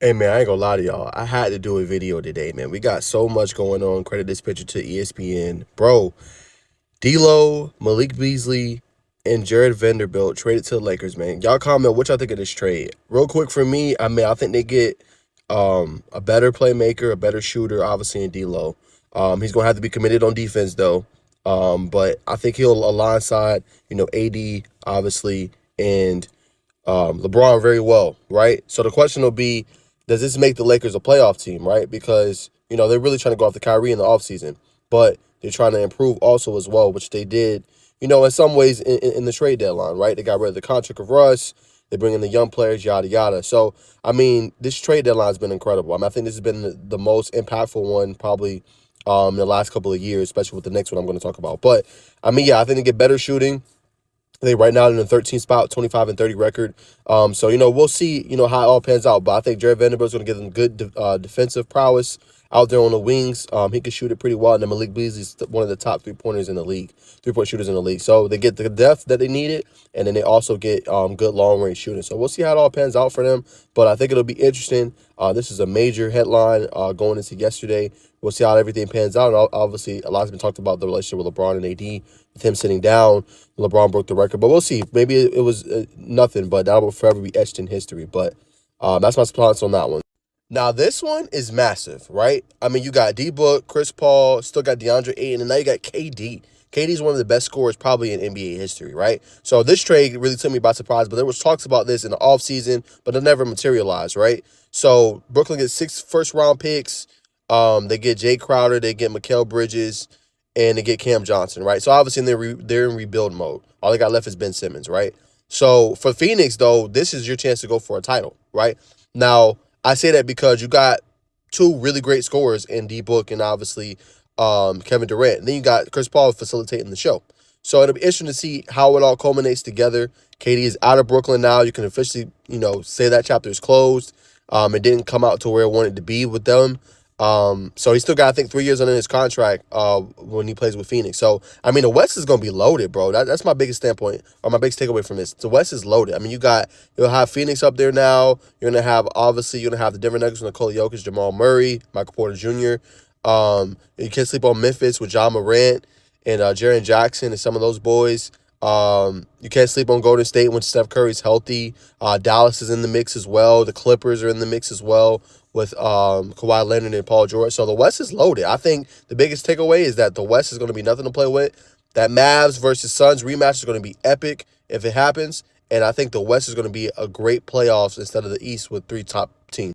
Hey man, I ain't gonna lie to y'all. I had to do a video today, man. We got so much going on. Credit this picture to ESPN. Bro, D'Lo, Malik Beasley, and Jared Vanderbilt traded to the Lakers, man. Y'all comment what y'all think of this trade. Real quick for me, I think they get a better playmaker, a better shooter, obviously in D'Lo. He's gonna have to be committed on defense though. But I think he'll alongside, AD, obviously, and LeBron very well, right? So the question will be, does this make the Lakers a playoff team, right? Because, they're really trying to go after Kyrie in the offseason, but they're trying to improve also as well, which they did, in some ways in the trade deadline, right? They got rid of the contract of Russ. They bring in the young players, yada, yada. So, this trade deadline has been incredible. I think this has been the most impactful one probably in the last couple of years, especially with the next one I'm going to talk about. But, I think they get better shooting. They right now in the 13th spot, 25-30 record. So we'll see, how it all pans out. But I think Jared Vanderbilt's going to give them good defensive prowess out there on the wings. He can shoot it pretty well. And then Malik Beasley's one of the top 3-pointers in the league, 3-point shooters in the league. So they get the depth that they needed, and then they also get good long range shooting. So we'll see how it all pans out for them. But I think it'll be interesting. This is a major headline going into yesterday. We'll see how everything pans out. And obviously, a lot has been talked about the relationship with LeBron and AD, with him sitting down. LeBron broke the record, but we'll see. Maybe it was nothing, but that will forever be etched in history. But that's my response on that one. Now, this one is massive, right? You got D-Book, Chris Paul, still got DeAndre Ayton, and now you got KD. KD's one of the best scorers probably in NBA history, right? So this trade really took me by surprise, but there was talks about this in the offseason, but it never materialized, right? So Brooklyn gets 6 first-round picks. They get Jay Crowder, they get Mikal Bridges, and they get Cam Johnson, right? So obviously they're in rebuild mode. All they got left is Ben Simmons, right? So for Phoenix, though, this is your chance to go for a title, right? Now, I say that because you got two really great scorers in D Book and obviously Kevin Durant. And then you got Chris Paul facilitating the show. So it'll be interesting to see how it all culminates together. KD is out of Brooklyn now. You can officially, say that chapter is closed. It didn't come out to where it wanted to be with them. So he still got, I think, 3 years under his contract when he plays with Phoenix. So, the West is going to be loaded, bro. That's my biggest standpoint, or my biggest takeaway from this. The West is loaded. You'll have Phoenix up there now. Obviously, you're going to have the Denver Nuggets with Nikola Jokic, Jamal Murray, Michael Porter Jr. You can't sleep on Memphis with John Morant and Jaren Jackson and some of those boys. You can't sleep on Golden State when Steph Curry's healthy. Dallas is in the mix as well. The Clippers are in the mix as well with Kawhi Leonard and Paul George. So the West is loaded. I think the biggest takeaway is that the West is going to be nothing to play with. That Mavs versus Suns rematch is going to be epic if it happens. And I think the West is going to be a great playoffs instead of the East with three top